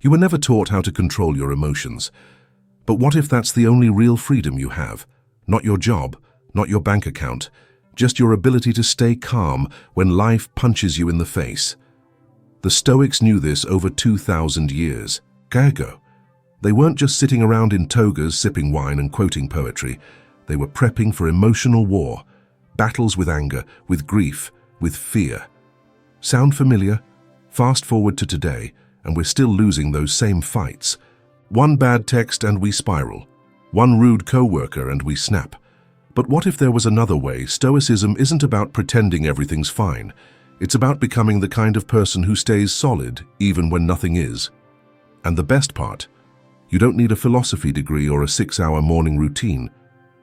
You were never taught how to control your emotions. But what if that's the only real freedom you have? Not your job, not your bank account, just your ability to stay calm when life punches you in the face. The Stoics knew this over 2,000 years ago. They weren't just sitting around in togas sipping wine and quoting poetry. They were prepping for emotional war, battles with anger, with grief, with fear. Sound familiar? Fast forward to today, and we're still losing those same fights. One bad text and we spiral. One rude co-worker and we snap. But what if there was another way? Stoicism isn't about pretending everything's fine. It's about becoming the kind of person who stays solid even when nothing is. And the best part, you don't need a philosophy degree or a 6-hour morning routine.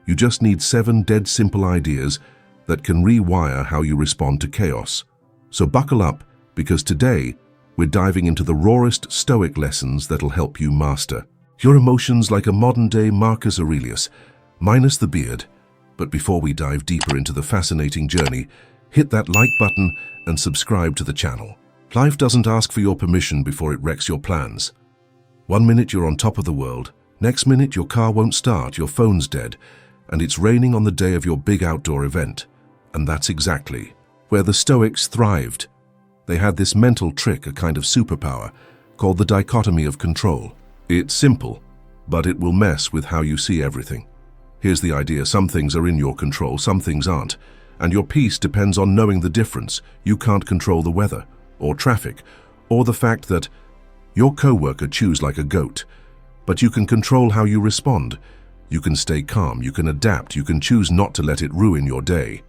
You just need 7 dead simple ideas that can rewire how you respond to chaos. So buckle up, because today we're diving into the rawest Stoic lessons that'll help you master your emotions like a modern-day Marcus Aurelius, minus the beard. But before we dive deeper into the fascinating journey, hit that like button and subscribe to the channel. Life doesn't ask for your permission before it wrecks your plans. One minute you're on top of the world, next minute your car won't start, your phone's dead, and it's raining on the day of your big outdoor event. And that's exactly where the Stoics thrived. They had this mental trick, a kind of superpower, called the Dichotomy of Control. It's simple, but it will mess with how you see everything. Here's the idea: some things are in your control, some things aren't, and your peace depends on knowing the difference. You can't control the weather, or traffic, or the fact that your co-worker chews like a goat, but you can control how you respond. You can stay calm, you can adapt, you can choose not to let it ruin your day.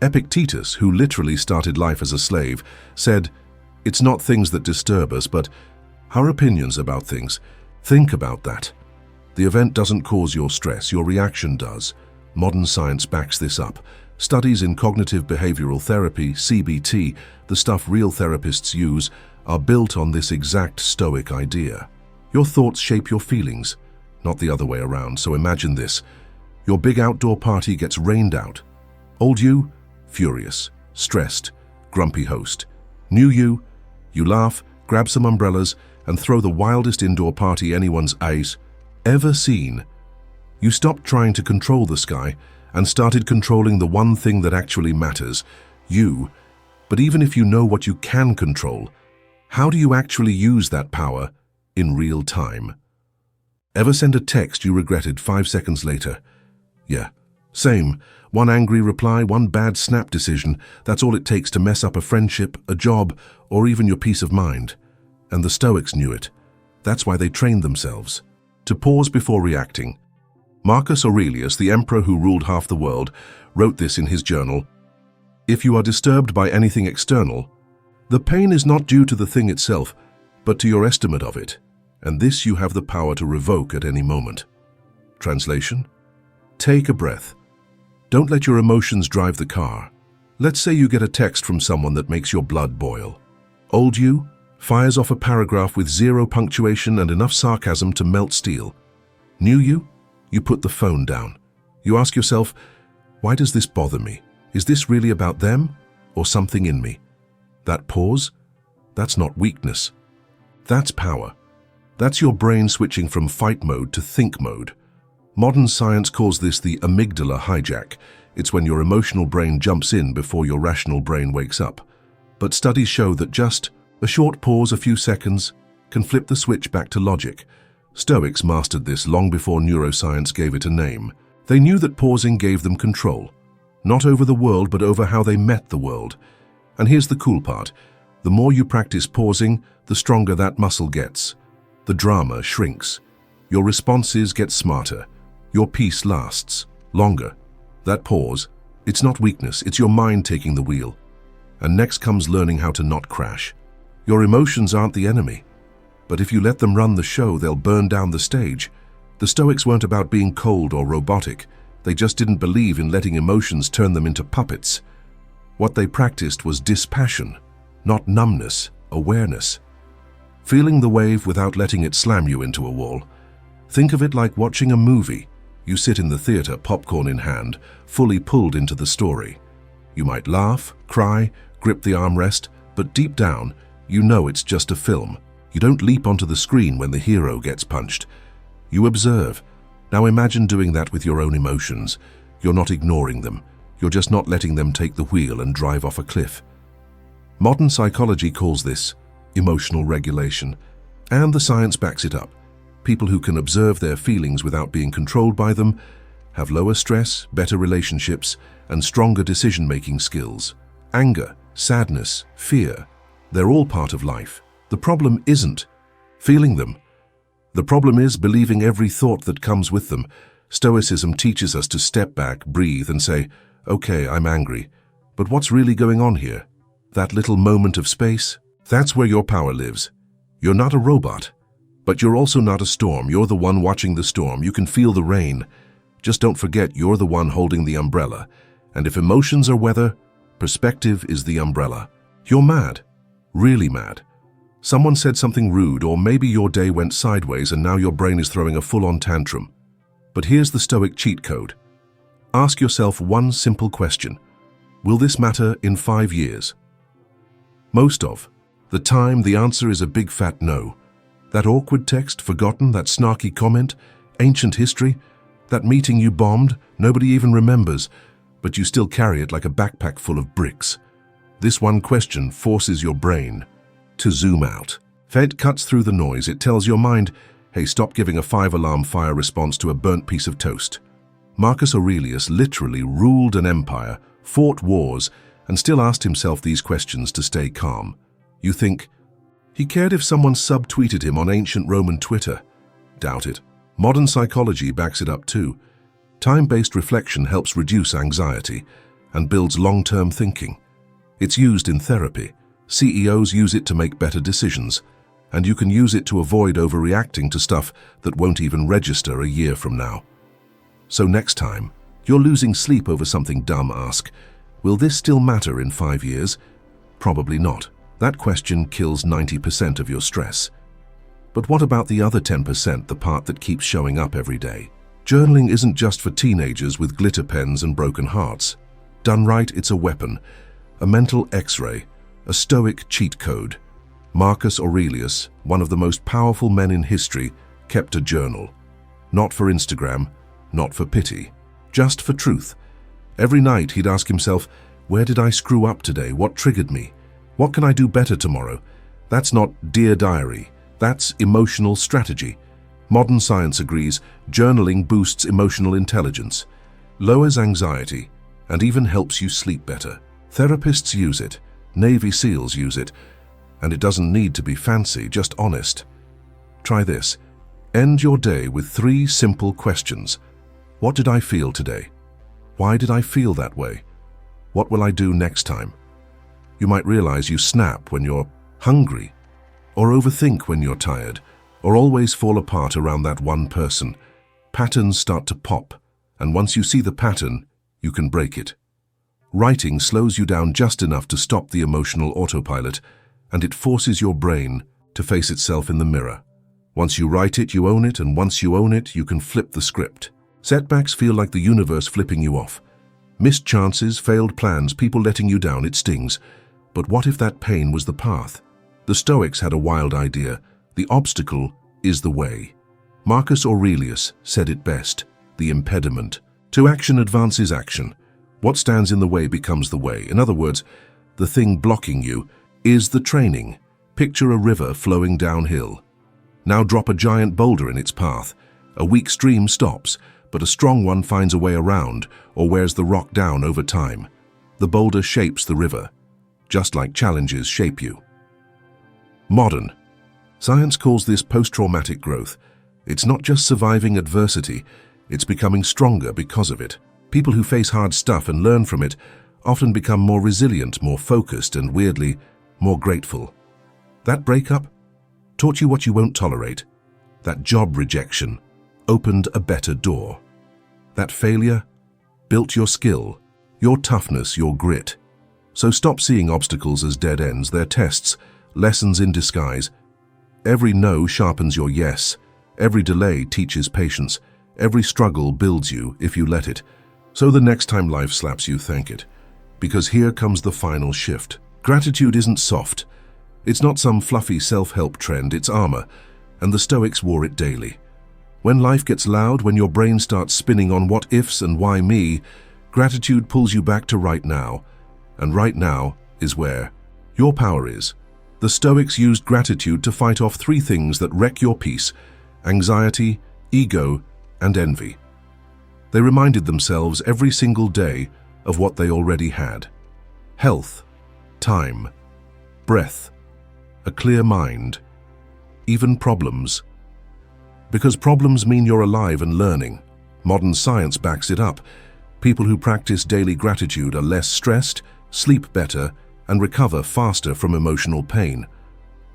Epictetus, who literally started life as a slave, said, "It's not things that disturb us, but our opinions about things. Think about that. The event doesn't cause your stress, your reaction does." Modern science backs this up. Studies in cognitive behavioral therapy, CBT, the stuff real therapists use, are built on this exact Stoic idea. Your thoughts shape your feelings, not the other way around. So imagine this. Your big outdoor party gets rained out. Old you, furious, stressed, grumpy host. New you laugh, grab some umbrellas, and throw the wildest indoor party anyone's eyes ever seen. You stopped trying to control the sky and started controlling the one thing that actually matters, you. But even if you know what you can control, how do you actually use that power in real time? Ever send a text you regretted 5 seconds later? Yeah, same. One angry reply, one bad snap decision, that's all it takes to mess up a friendship, a job, or even your peace of mind. And the Stoics knew it. That's why they trained themselves to pause before reacting. Marcus Aurelius, the emperor who ruled half the world, wrote this in his journal: "If you are disturbed by anything external, the pain is not due to the thing itself, but to your estimate of it, and this you have the power to revoke at any moment." Translation: take a breath. Don't let your emotions drive the car. Let's say you get a text from someone that makes your blood boil. Old you fires off a paragraph with 0 punctuation and enough sarcasm to melt steel. New you put the phone down. You ask yourself, why does this bother me? Is this really about them or something in me? That pause, that's not weakness. That's power. That's your brain switching from fight mode to think mode. Modern science calls this the amygdala hijack. It's when your emotional brain jumps in before your rational brain wakes up. But studies show that just a short pause, a few seconds, can flip the switch back to logic. Stoics mastered this long before neuroscience gave it a name. They knew that pausing gave them control, not over the world, but over how they met the world. And here's the cool part. The more you practice pausing, the stronger that muscle gets. The drama shrinks. Your responses get smarter. Your peace lasts longer. That pause, it's not weakness, it's your mind taking the wheel. And next comes learning how to not crash. Your emotions aren't the enemy, but if you let them run the show, they'll burn down the stage. The Stoics weren't about being cold or robotic. They just didn't believe in letting emotions turn them into puppets. What they practiced was dispassion, not numbness, awareness. Feeling the wave without letting it slam you into a wall. Think of it like watching a movie. You sit in the theater, popcorn in hand, fully pulled into the story. You might laugh, cry, grip the armrest, but deep down, you know it's just a film. You don't leap onto the screen when the hero gets punched. You observe. Now imagine doing that with your own emotions. You're not ignoring them. You're just not letting them take the wheel and drive off a cliff. Modern psychology calls this emotional regulation, and the science backs it up. People who can observe their feelings without being controlled by them have lower stress, better relationships, and stronger decision-making skills. Anger, sadness, fear, they're all part of life. The problem isn't feeling them. The problem is believing every thought that comes with them. Stoicism teaches us to step back, breathe, and say, okay, I'm angry, but what's really going on here? That little moment of space? That's where your power lives. You're not a robot, but you're also not a storm. You're the one watching the storm. You can feel the rain. Just don't forget you're the one holding the umbrella. And if emotions are weather, perspective is the umbrella. You're mad, really mad. Someone said something rude, or maybe your day went sideways and now your brain is throwing a full-on tantrum. But here's the Stoic cheat code. Ask yourself one simple question. Will this matter in 5 years? Most of the time, the answer is a big fat no. That awkward text, forgotten, that snarky comment, ancient history, that meeting you bombed, nobody even remembers, but you still carry it like a backpack full of bricks. This one question forces your brain to zoom out. It cuts through the noise. It tells your mind, hey, stop giving a 5-alarm fire response to a burnt piece of toast. Marcus Aurelius literally ruled an empire, fought wars, and still asked himself these questions to stay calm. You think, he cared if someone subtweeted him on ancient Roman Twitter? Doubt it. Modern psychology backs it up too. Time-based reflection helps reduce anxiety and builds long-term thinking. It's used in therapy. CEOs use it to make better decisions, and you can use it to avoid overreacting to stuff that won't even register a year from now. So next time you're losing sleep over something dumb, ask, will this still matter in 5 years? Probably not. That question kills 90% of your stress. But what about the other 10%, the part that keeps showing up every day? Journaling isn't just for teenagers with glitter pens and broken hearts. Done right, it's a weapon, a mental X-ray, a Stoic cheat code. Marcus Aurelius, one of the most powerful men in history, kept a journal. Not for Instagram, not for pity, just for truth. Every night he'd ask himself, where did I screw up today? What triggered me? What can I do better tomorrow? That's not Dear Diary. That's emotional strategy. Modern science agrees journaling boosts emotional intelligence, lowers anxiety, and even helps you sleep better. Therapists use it, Navy SEALs use it, and it doesn't need to be fancy, just honest. Try this. End your day with 3 simple questions. What did I feel today? Why did I feel that way? What will I do next time? You might realize you snap when you're hungry, or overthink when you're tired, or always fall apart around that one person. Patterns start to pop, and once you see the pattern, you can break it. Writing slows you down just enough to stop the emotional autopilot, and it forces your brain to face itself in the mirror. Once you write it, you own it, and once you own it, you can flip the script. Setbacks feel like the universe flipping you off. Missed chances, failed plans, people letting you down, it stings. But what if that pain was the path? The Stoics had a wild idea. The obstacle is the way. Marcus Aurelius said it best, the impediment. To action advances action. What stands in the way becomes the way. In other words, the thing blocking you is the training. Picture a river flowing downhill. Now drop a giant boulder in its path. A weak stream stops, but a strong one finds a way around or wears the rock down over time. The boulder shapes the river, just like challenges shape you. Modern science calls this post-traumatic growth. It's not just surviving adversity, it's becoming stronger because of it. People who face hard stuff and learn from it often become more resilient, more focused, and weirdly, more grateful. That breakup taught you what you won't tolerate. That job rejection opened a better door. That failure built your skill, your toughness, your grit. So stop seeing obstacles as dead ends. They're tests, lessons in disguise. Every no sharpens your yes. Every delay teaches patience. Every struggle builds you if you let it. So the next time life slaps you, thank it. Because here comes the final shift. Gratitude isn't soft. It's not some fluffy self-help trend, it's armor, and the Stoics wore it daily. When life gets loud, when your brain starts spinning on what ifs and why me, gratitude pulls you back to right now. And right now is where your power is. The Stoics used gratitude to fight off three things that wreck your peace: anxiety, ego, and envy. They reminded themselves every single day of what they already had: health, time, breath, a clear mind, even problems. Because problems mean you're alive and learning. Modern science backs it up. People who practice daily gratitude are less stressed, sleep better, and recover faster from emotional pain.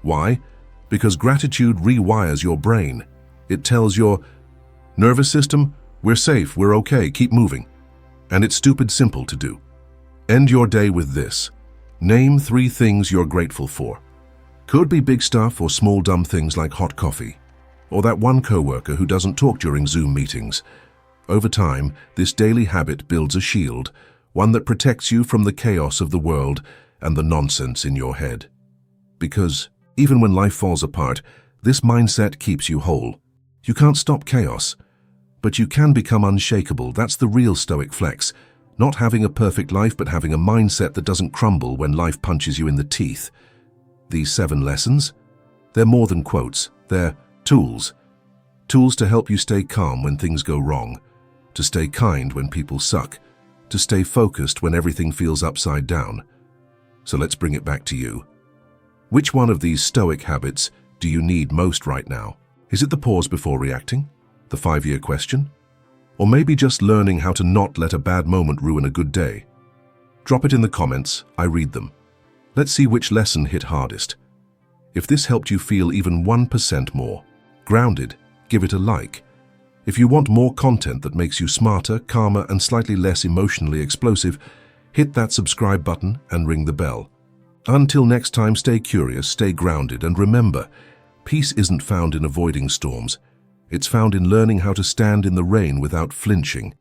Why? Because gratitude rewires your brain. It tells your nervous system, we're safe, we're okay, keep moving. And it's stupid simple to do. End your day with this. Name 3 things you're grateful for. Could be big stuff or small dumb things like hot coffee, or that one coworker who doesn't talk during Zoom meetings. Over time, this daily habit builds a shield, one that protects you from the chaos of the world and the nonsense in your head. Because even when life falls apart, this mindset keeps you whole. You can't stop chaos, but you can become unshakable. That's the real Stoic flex. Not having a perfect life, but having a mindset that doesn't crumble when life punches you in the teeth. These 7 lessons? They're more than quotes. They're tools. Tools to help you stay calm when things go wrong, to stay kind when people suck, to stay focused when everything feels upside down. So let's bring it back to you. Which one of these Stoic habits do you need most right now? Is it the pause before reacting? The 5-year question? Or maybe just learning how to not let a bad moment ruin a good day? Drop it in the comments, I read them. Let's see which lesson hit hardest. If this helped you feel even 1% more grounded, give it a like. If you want more content that makes you smarter, calmer, and slightly less emotionally explosive, hit that subscribe button and ring the bell. Until next time, stay curious, stay grounded, and remember, peace isn't found in avoiding storms. It's found in learning how to stand in the rain without flinching.